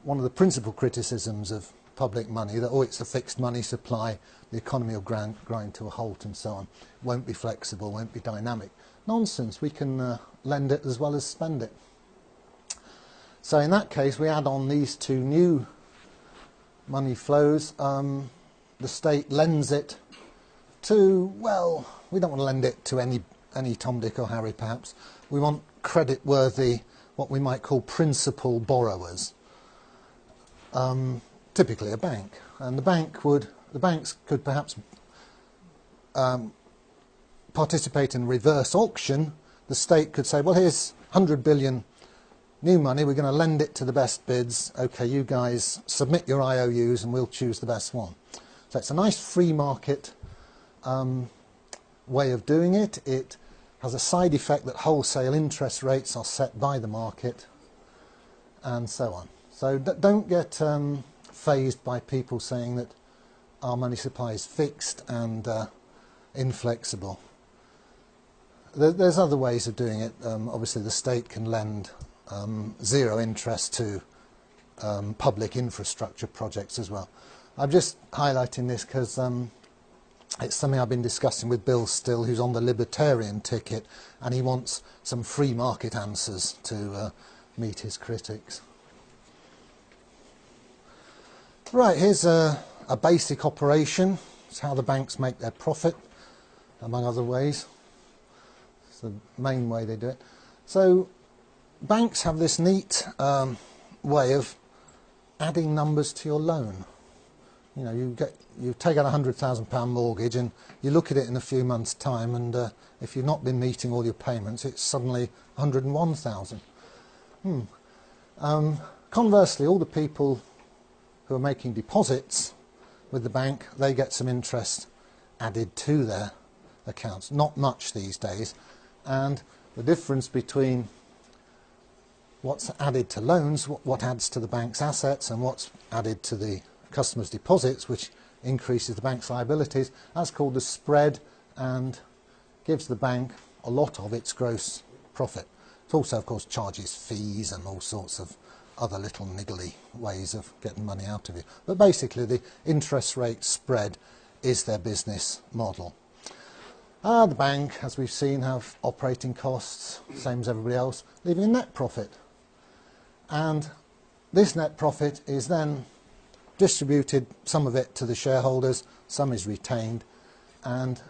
one of the principal criticisms of public money, that, oh, it's a fixed money supply, the economy will grind to a halt and so on, won't be flexible, won't be dynamic. Nonsense, we can lend it as well as spend it. So in that case, we add on these two new money flows. The state lends it to, well, we don't want to lend it to any Tom, Dick or Harry perhaps. We want credit-worthy, what we might call principal borrowers. Typically a bank. And the banks could perhaps participate in reverse auction. The state could say, well, here's 100 billion new money, we're going to lend it to the best bids. Okay, you guys submit your IOUs and we'll choose the best one. So it's a nice free market way of doing it. It has a side effect that wholesale interest rates are set by the market and so on. So don't get fazed by people saying that our money supply is fixed and inflexible. There's other ways of doing it. Obviously the state can lend zero interest to public infrastructure projects as well. I'm just highlighting this because it's something I've been discussing with Bill Still, who's on the libertarian ticket, and he wants some free market answers to meet his critics. Right, here's a basic operation. It's how the banks make their profit, among other ways. It's the main way they do it. So banks have this neat way of adding numbers to your loan. You know, you take out a £100,000 mortgage and you look at it in a few months' time, and if you've not been meeting all your payments, it's suddenly 101,000. Conversely, all the people who are making deposits with the bank, they get some interest added to their accounts. Not much these days, and the difference between what's added to loans, what adds to the bank's assets, and what's added to the customers' deposits, which increases the bank's liabilities, that's called the spread and gives the bank a lot of its gross profit. It also, of course, charges fees and all sorts of other little niggly ways of getting money out of you. But basically, the interest rate spread is their business model. The bank, as we've seen, have operating costs, same as everybody else, leaving a net profit. And this net profit is then distributed, some of it to the shareholders, some is retained, and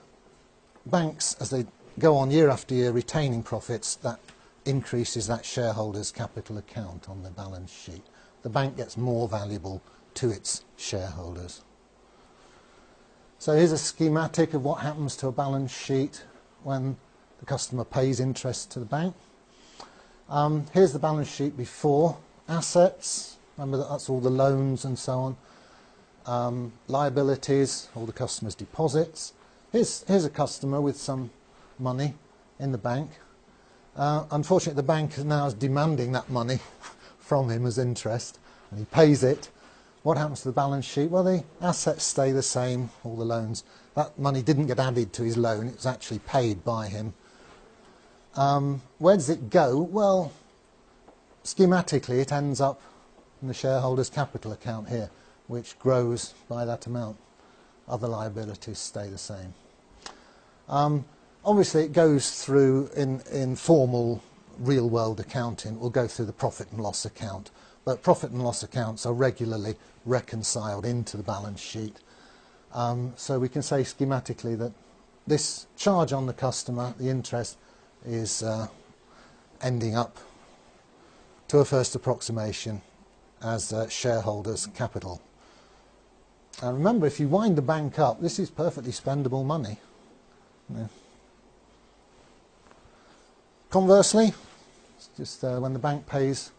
banks, as they go on year after year retaining profits, that increases that shareholders' capital account on the balance sheet. The bank gets more valuable to its shareholders. So here's a schematic of what happens to a balance sheet when the customer pays interest to the bank. Here's the balance sheet before assets. Remember that's all the loans and so on. Liabilities, all the customer's deposits. Here's a customer with some money in the bank. Unfortunately, the bank now is demanding that money from him as interest, and he pays it. What happens to the balance sheet? Well, the assets stay the same, all the loans. That money didn't get added to his loan, it was actually paid by him. Where does it go? Well, schematically, it ends up in the shareholders' capital account here, which grows by that amount. Other liabilities stay the same. Obviously, it goes through, in formal real-world accounting, it will go through the profit and loss account. But profit and loss accounts are regularly reconciled into the balance sheet. So we can say schematically that this charge on the customer, the interest, is ending up, to a first approximation, as shareholders' capital. And remember, if you wind the bank up, this is perfectly spendable money. Yeah. Conversely, it's just when the bank pays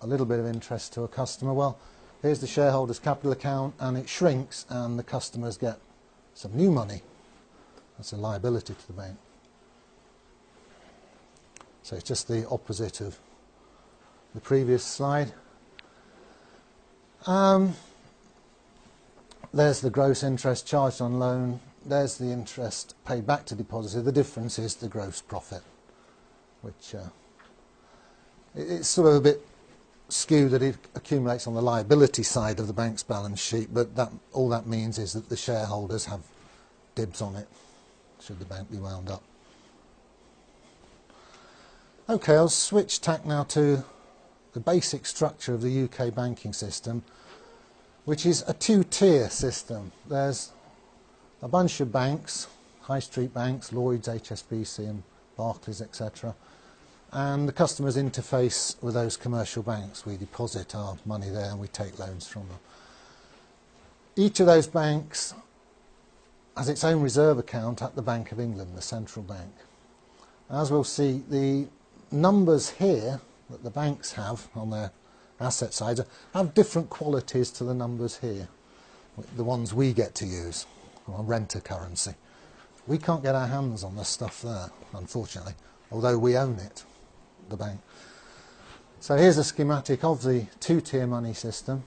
a little bit of interest to a customer, well, here's the shareholders' capital account, and it shrinks, and the customers get some new money. That's a liability to the bank. So it's just the opposite of the previous slide. There's the gross interest charged on loan. There's the interest paid back to depositor. The difference is the gross profit, which it's sort of a bit skew that it accumulates on the liability side of the bank's balance sheet, but all that means is that the shareholders have dibs on it, should the bank be wound up. Okay, I'll switch tack now to the basic structure of the UK banking system, which is a two-tier system. There's a bunch of banks, high street banks, Lloyds, HSBC and Barclays, etc. And the customers interface with those commercial banks. We deposit our money there and we take loans from them. Each of those banks has its own reserve account at the Bank of England, the central bank. As we'll see, the numbers here that the banks have on their asset sides have different qualities to the numbers here, the ones we get to use on renter currency. We can't get our hands on the stuff there, unfortunately, although we own it, the bank. So here's a schematic of the two-tier money system.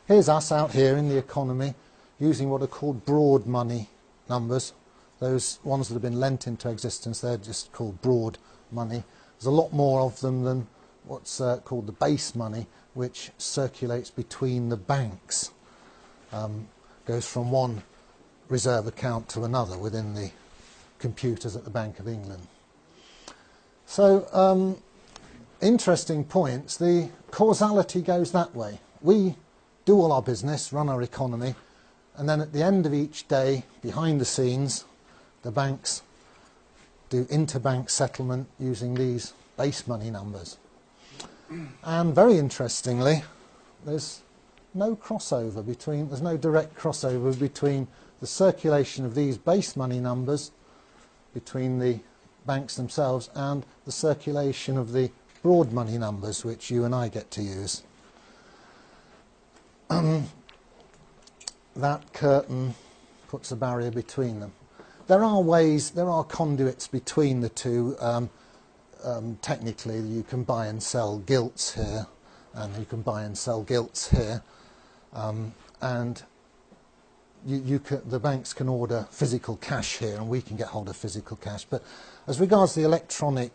Here's us out here in the economy using what are called broad money numbers. Those ones that have been lent into existence, they're just called broad money. There's a lot more of them than what's called the base money, which circulates between the banks. Goes from one reserve account to another within the computers at the Bank of England. So, interesting points. The causality goes that way. We do all our business, run our economy, and then at the end of each day, behind the scenes, the banks do interbank settlement using these base money numbers. And very interestingly, there's no crossover between, there's no direct crossover between the circulation of these base money numbers between the banks themselves and the circulation of the broad money numbers which you and I get to use. That curtain puts a barrier between them. There are ways, there are conduits between the two. Technically, you can buy and sell gilts here, and you can buy and sell gilts here, and the banks can order physical cash here, and we can get hold of physical cash. But as regards the electronic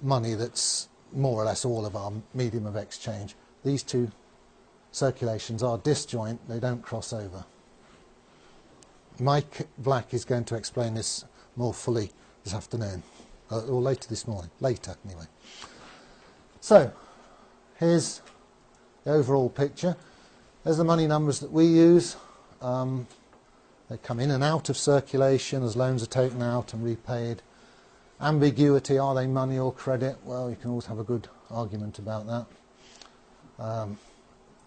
money, that's more or less all of our medium of exchange, these two circulations are disjoint, they don't cross over. Mike Black is going to explain this more fully this afternoon, or later this morning, later anyway. So, here's the overall picture. There's the money numbers that we use. They come in and out of circulation as loans are taken out and repaid. Ambiguity, are they money or credit? Well, you can always have a good argument about that.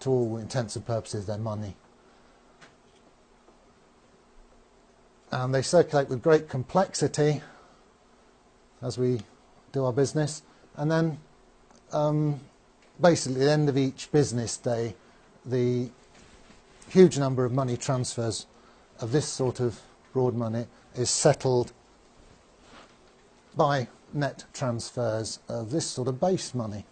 To all intents and purposes, they're money. And they circulate with great complexity as we do our business. And then basically at the end of each business day, the huge number of money transfers of this sort of broad money is settled by net transfers of this sort of base money.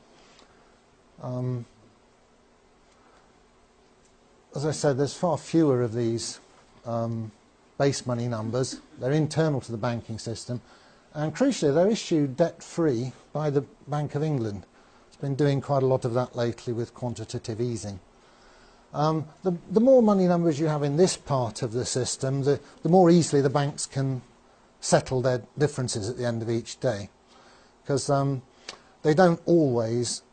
As I said, there's far fewer of these base money numbers. They're internal to the banking system, and crucially they're issued debt-free by the Bank of England. It's been doing quite a lot of that lately with quantitative easing. The more money numbers you have in this part of the system, the more easily the banks can settle their differences at the end of each day, because they don't always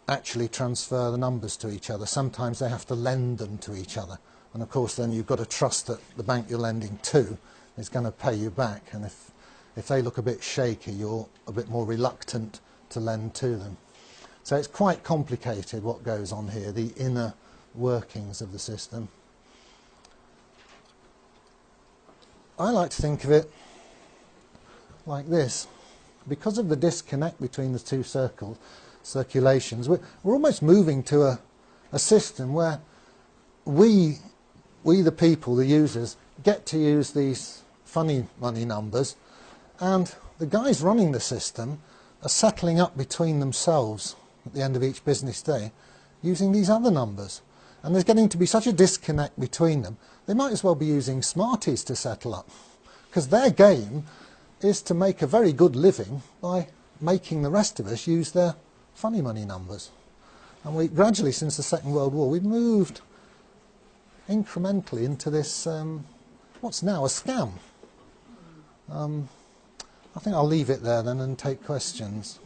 actually transfer the numbers to each other. Sometimes they have to lend them to each other, and of course then you've got to trust that the bank you're lending to is going to pay you back, and if they look a bit shaky, you're a bit more reluctant to lend to them. So it's quite complicated what goes on here, the inner workings of the system. I like to think of it like this. Because of the disconnect between the two circulations, we're almost moving to a system where we the people, the users, get to use these funny money numbers, and the guys running the system are settling up between themselves at the end of each business day using these other numbers. And there's getting to be such a disconnect between them, they might as well be using Smarties to settle up, because their game is to make a very good living by making the rest of us use their funny money numbers. And we gradually, since the Second World War, we've moved incrementally into this, what's now a scam. I think I'll leave it there then and take questions.